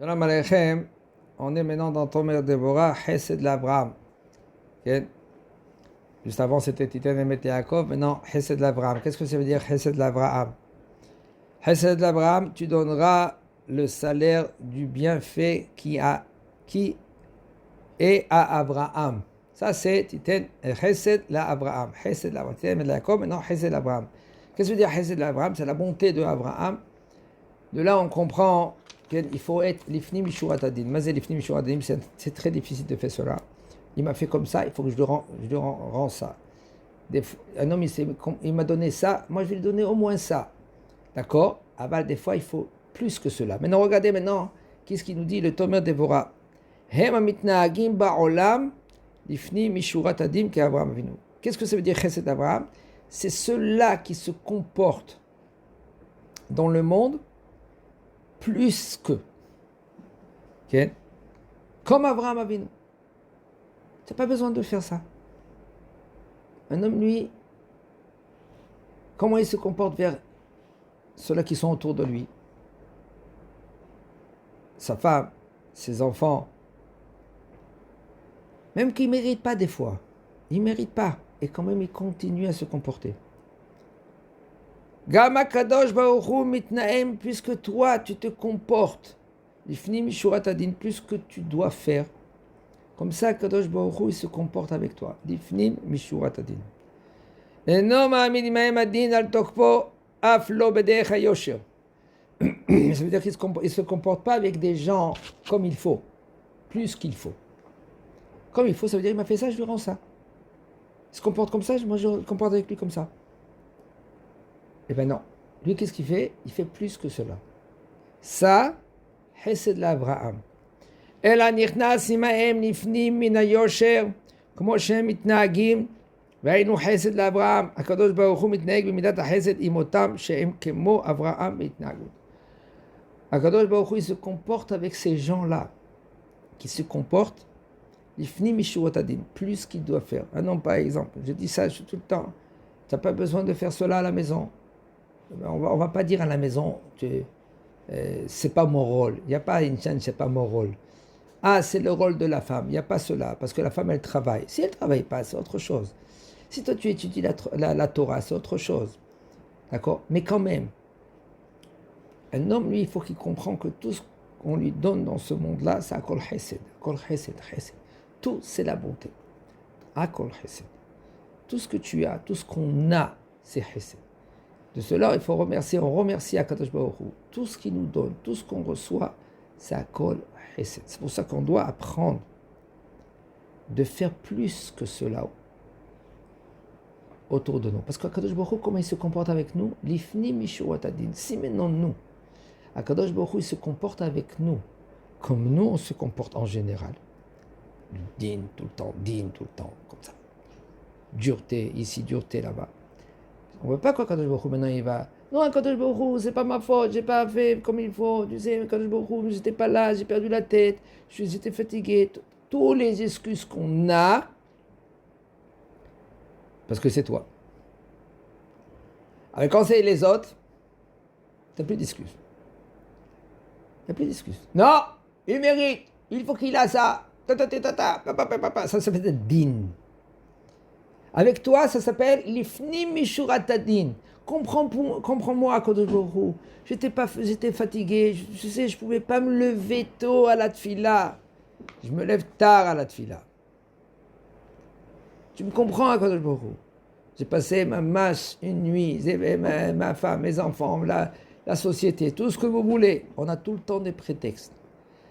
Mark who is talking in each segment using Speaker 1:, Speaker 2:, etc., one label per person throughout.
Speaker 1: Shalom Aleichem, on est maintenant dans Tomer Devorah, Chesed l'Abraham. Okay? Juste avant c'était Titan et Yaakov, maintenant Chesed l'Abraham. Qu'est-ce que ça veut dire Chesed l'Abraham? Chesed l'Abraham, tu donneras le salaire du bienfait qui est à Abraham. Ça c'est Titan et Chesed l'Abraham. Chesed l'Abraham. Titan et Yaakov, maintenant Chesed l'Abraham. Qu'est-ce que veut dire Chesed l'Abraham? C'est la bonté de Abraham. De là on comprend il faut être l'ifni mishurat adin. Mazé l'ifni mishurat adin, c'est très difficile de faire cela. Il m'a fait comme ça, il faut que je lui rends ça. Un homme, il m'a donné ça, moi je vais lui donner au moins ça. D'accord? Ah, des fois, il faut plus que cela. Maintenant, regardez maintenant, qu'est-ce qu'il nous dit le Tomer Devorah? Hem mitnahagim ba'olam l'ifni mishurat adin qu'Abraham avinu. Qu'est-ce que ça veut dire Chesed Abraham? C'est ceux-là qui se comportent dans le monde plus que. Okay? Comme Abraham Avinu. Tu n'as pas besoin de faire ça. Un homme, lui, comment il se comporte vers ceux-là qui sont autour de lui? Sa femme, ses enfants. Même qu'il ne mérite pas des fois. Il ne mérite pas. Et quand même, il continue à se comporter. Gama Kadosh Baruch Hu mitnaem, puisque toi tu te comportes, l'ifni mishurat adin, plus que tu dois faire. Comme ça, Kadosh Baruch Hu il se comporte avec toi. L'ifni mishurat adin. Eno ma'amid imahem adin al tokpo af lo bederech hayosher. Ça veut dire qu'il ne se comporte pas avec des gens comme il faut, plus qu'il faut. Comme il faut, ça veut dire il m'a fait ça, je lui rends ça. Il se comporte comme ça, moi je me comporte avec lui comme ça. Eh bien non. Lui, qu'est-ce qu'il fait? Il fait plus que cela. Ça, Chesed l'Abraham. Ela nichnas imahem nifnim min hayosher, כמו שהם מתנהגים, והיינו חסד לאברהם, הקדוש ברוך הוא מתנהג במידת החסד עם אותם שהם כמו אברהם בהתנהגות. הקדוש ברוך הוא il se comporte avec ces gens-là, qui se comportent, לפנים משורת הדין, plus qu'il doit faire. Ah non, par exemple, je dis ça tout le temps, tu n'as pas besoin de faire cela à la maison. On va pas dire à la maison, c'est pas mon rôle. Il n'y a pas une chaîne, c'est pas mon rôle. Ah, c'est le rôle de la femme. Il n'y a pas cela, parce que la femme, elle travaille. Si elle ne travaille pas, c'est autre chose. Si toi, tu étudies la Torah, c'est autre chose. D'accord? Mais quand même, un homme, lui, il faut qu'il comprenne que tout ce qu'on lui donne dans ce monde-là, c'est Akol Chesed. Akol Chesed, Chesed. Tout, c'est la bonté. Akol Chesed. Tout ce que tu as, tout ce qu'on a, c'est Chesed. De cela, il faut remercier, on remercie Akadosh Baruch Hu. Tout ce qu'il nous donne, tout ce qu'on reçoit, c'est Akol Chesed. C'est pour ça qu'on doit apprendre de faire plus que cela autour de nous. Parce qu'Akadosh Baruch Hu, comment il se comporte avec nous? L'ifni mishurat adin. Si maintenant nous, Akadosh Baruch Hu, il se comporte avec nous, comme nous on se comporte en général. Din tout le temps, comme ça. Dureté ici, dureté là-bas. On ne veut pas quoi Kadosh Baruch Hu, maintenant il va. Non, Kadosh Baruch Hu, c'est pas ma faute, j'ai pas fait comme il faut. Tu sais, Kadosh Baruch Hu, j'étais pas là, j'ai perdu la tête, j'étais fatigué. Toutes les excuses qu'on a, parce que c'est toi. Alors quand c'est les autres, t'as plus d'excuses. T'as plus d'excuses. Non, il mérite, il faut qu'il a ça. Ça s'appelle din. Avec toi, ça s'appelle l'ifni mishurat adin. Comprends-moi, Kadosh Baruch Hu. J'étais fatigué. Je sais, je pouvais pas me lever tôt à la tfila. Je me lève tard à la tfila. Tu me comprends, Kadosh Baruch Hu. J'ai passé ma mâche une nuit, ma femme, mes enfants, la société, tout ce que vous voulez. On a tout le temps des prétextes.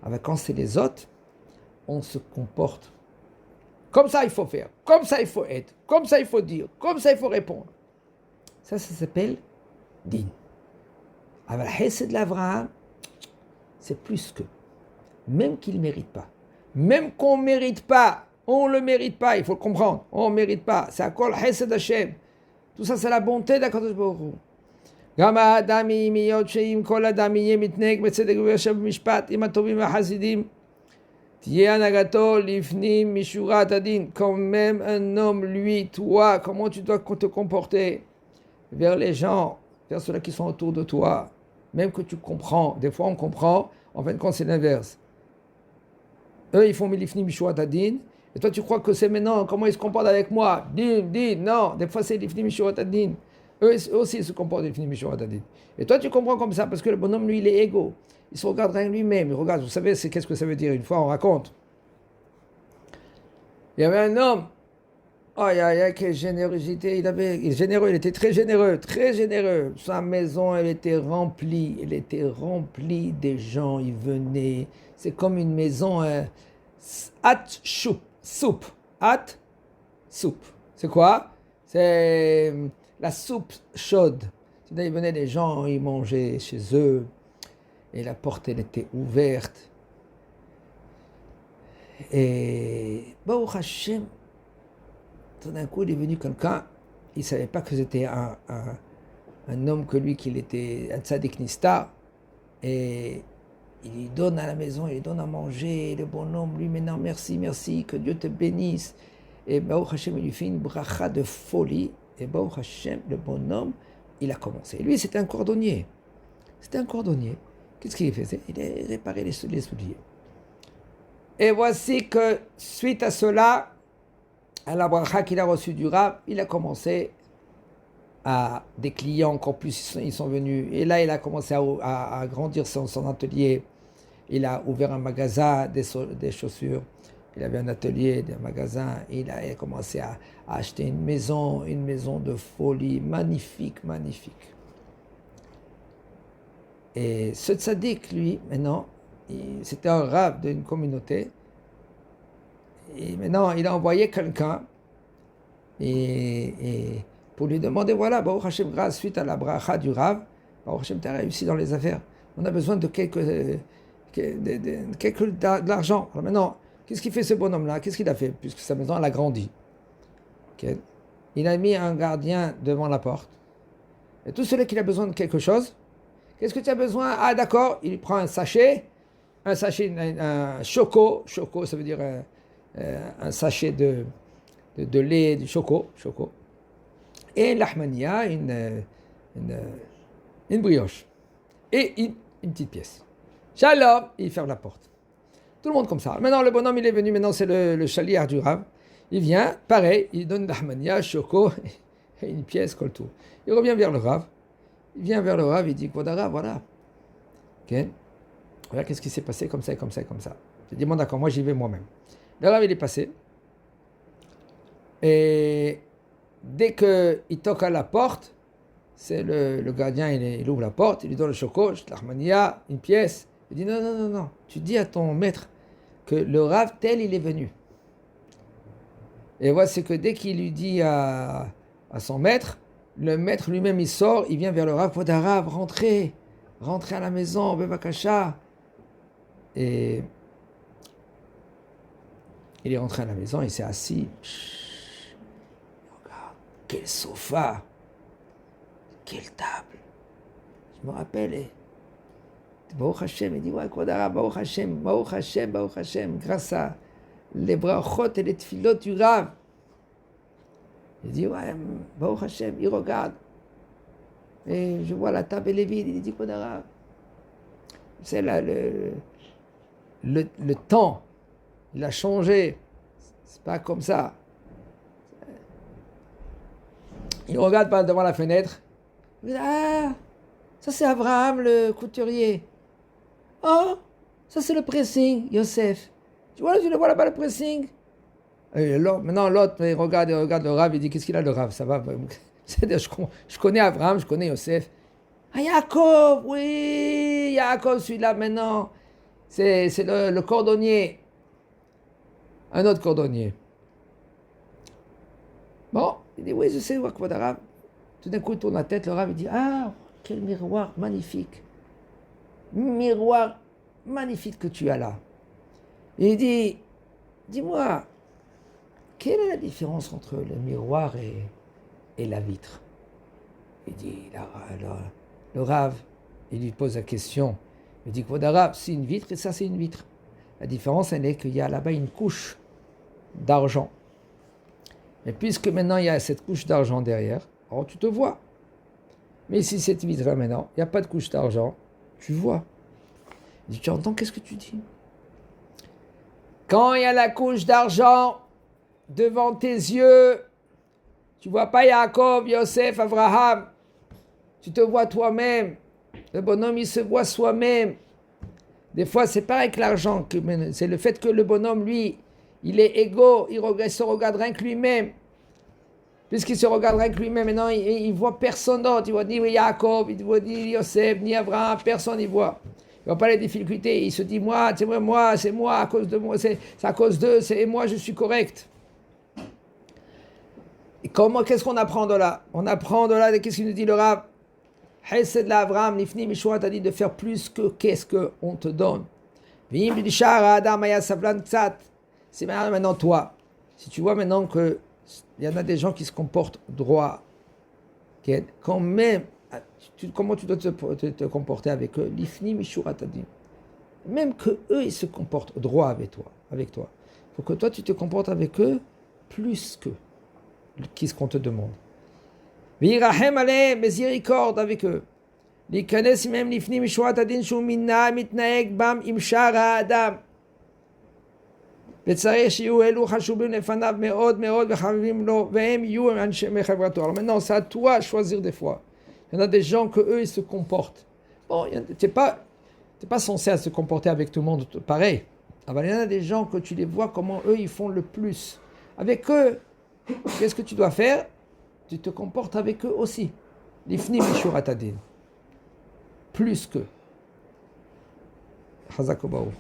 Speaker 1: Alors quand c'est les autres, on se comporte. Comme ça, il faut faire. Comme ça, il faut être. Comme ça, il faut dire. Comme ça, il faut répondre. Ça s'appelle din. Alors, Chesed l'Abraham, c'est plus que. Même qu'il ne mérite pas. Même qu'on ne mérite pas. On ne le mérite pas. Il faut le comprendre. On ne mérite pas. C'est Akol Chesed Hashem. Tout ça, c'est la bonté d'Akadosh Baruch Hu. גם האדם יהיות שאם כל אדם יהיה מתנהג בצדק ויושב במשפט עם הטובים והחסידים, תהיה הנהגתו לפנים משורת הדין. Quand même un homme, lui, toi, comment tu dois te comporter vers les gens, vers ceux-là qui sont autour de toi, même que tu comprends, des fois on comprend, En fin de compte, c'est l'inverse. Eux, ils font Milifni Mishuat Adin. Et toi, tu crois que c'est maintenant, comment ils se comportent avec moi? Din, non. Des fois, c'est Lifni Mishuat Adin. Eux aussi, ils se comportent Lifni Mishuat Adin. Et toi, tu comprends comme ça, parce que le bonhomme, lui, il est égaux. Il se regarde rien lui-même. Il regarde, vous savez, qu'est-ce que ça veut dire? Une fois, on raconte. Il y avait un homme. Oh, quelle générosité. Il est généreux, il était très généreux, très généreux. Sa maison, elle était remplie. Elle était remplie des gens. Ils venaient. C'est comme une maison. Soupe. Soupe. C'est quoi? C'est la soupe chaude. Il venait des gens, ils mangeaient chez eux. Et la porte, elle était ouverte. Et Baruch Hashem, tout d'un coup, il est venu quelqu'un, il ne savait pas que c'était un homme que lui, qu'il était un tzaddik nistar, et il lui donne à la maison, il lui donne à manger, et le bonhomme, lui, maintenant, merci, que Dieu te bénisse. Et Baruch Hashem, il lui fait une bracha de folie, et Baruch Hashem, le bonhomme, il a commencé. Lui, c'était un cordonnier. Qu'est-ce qu'il faisait? Il réparait les souliers. Et voici que, suite à cela, à la bracha qu'il a reçue du Rav, il a commencé à des clients encore plus, ils sont venus. Et là, il a commencé à agrandir son atelier. Il a ouvert un magasin des chaussures. Il avait un atelier, un magasin. Il a commencé à acheter une maison de folie, magnifique. Et ce tzaddik, lui, maintenant, c'était un Rav d'une communauté. Et maintenant, il a envoyé quelqu'un et pour lui demander, voilà, Baruch Hashem, grâce suite à la bracha du Rav, Baruch Hashem, tu as réussi dans les affaires. On a besoin de de l'argent. Alors maintenant, qu'est-ce qu'il fait ce bonhomme-là? Qu'est-ce qu'il a fait? Puisque sa maison, elle a grandi. Okay. Il a mis un gardien devant la porte. Et tout celui qui a besoin de quelque chose, qu'est-ce que tu as besoin? Ah, d'accord, il prend un sachet, un choco, ça veut dire un sachet de lait, du choco, et l'ahmania, une brioche, et une petite pièce. Shalom, il ferme la porte. Tout le monde comme ça. Maintenant, le bonhomme, il est venu, maintenant c'est le chaliard du Rav. Il vient, pareil, il donne l'ahmania, choco, et une pièce, colle tout. Il revient vers le Rav. Il vient vers le Rav, il dit, Kvodara, voilà. Okay. Voilà qu'est-ce qui s'est passé, comme ça. Je dis, bon d'accord, moi j'y vais moi-même. Le Rav, il est passé. Et dès qu'il toque à la porte, c'est le gardien, il ouvre la porte, il lui donne le choco, l'harmonia, une pièce. Il dit, non. Tu dis à ton maître que le Rav tel, il est venu. Et voici que dès qu'il lui dit à son maître, le maître lui-même, il sort, il vient vers le Rav, Rav, rentrez à la maison, Bevakasha. Et il est rentré à la maison, il s'est assis. Regarde, quel sofa, quelle table. Je me rappelle, Baruch Hashem, il dit, ouais, Kvodara, Baruch Hashem, grâce à les brachot et les tfilot du Rav. Il dit, ouais, Baruch Hashem, il regarde. Et je vois la table, elle est vide. Il dit, Kvodara, c'est là le temps, il a changé. C'est pas comme ça. Il regarde par devant la fenêtre. Il dit, ah, ça c'est Abraham, le couturier. Oh, ça c'est le pressing, Yosef. Tu vois là-bas le pressing. Et maintenant l'autre, il regarde le Rav, il dit, qu'est-ce qu'il a le Rav? Ça va. Je connais Abraham, je connais Yosef. Ah, Yaakov, oui, Yaakov, celui-là maintenant. C'est le cordonnier. Un autre cordonnier. Bon, il dit, oui, je sais, Kvodara Rav. Tout d'un coup, il tourne la tête, le Rav, il dit, ah, quel miroir magnifique. Miroir magnifique que tu as là. Et il dit, dis-moi, quelle est la différence entre le miroir et la vitre? Il dit, le Rav, il lui pose la question. Il dit, Kvodara Rav, c'est une vitre et ça c'est une vitre. La différence, elle est qu'il y a là-bas une couche d'argent. Mais puisque maintenant il y a cette couche d'argent derrière, alors tu te vois. Mais si cette vitre-là maintenant, il n'y a pas de couche d'argent, tu vois. Il dit, tu entends, qu'est-ce que tu dis? Quand il y a la couche d'argent devant tes yeux, tu vois pas Jacob, Yosef, Abraham, tu te vois toi-même. Le bonhomme, il se voit soi-même. Des fois, c'est pas avec l'argent, c'est le fait que le bonhomme, lui, il est égo, il se regarde rien que lui-même. Puisqu'il se regarde rien que lui-même, maintenant, il voit personne d'autre. Il voit ni Jacob, il voit ni Yosef, ni Abraham, personne il voit. Il voit pas les difficultés. Il se dit, c'est moi, à cause de moi, c'est à cause d'eux, c'est moi, je suis correct. Et qu'est-ce qu'on apprend de là? On apprend de là, qu'est-ce qu'il nous dit le Rav? Hesed l'Avraham, Lifni Mishua t'a dit de faire plus que qu'est-ce qu'on te donne. C'est maintenant toi. Si tu vois maintenant que il y en a des gens qui se comportent droit, quand même, comment tu dois te comporter avec eux? Lifni Mishua t'a dit. Même que eux, ils se comportent droit avec toi. Il faut que toi, tu te comportes avec eux plus que qu'est-ce qu'on te demande. V'yirahem aleh, miséricorde avec eux. L'ikanes même lifni mishwat adin shumina mitnaeg bam imshar adam. וצריך שיהיו אלו חשובים לפניו מאוד מאוד וחביבים לו, והם יהיו אנשי מחברתו. Alors maintenant, c'est à toi de choisir des fois. Il y en a des gens que eux ils se comportent. Bon, t'es pas censé à se comporter avec tout le monde pareil. Alors, il y en a des gens que tu les vois comment eux ils font le plus. Avec eux, qu'est-ce que tu dois faire? Tu te comportes avec eux aussi. L'ifni mishurat adin. Plus que. Chazak u'baruch.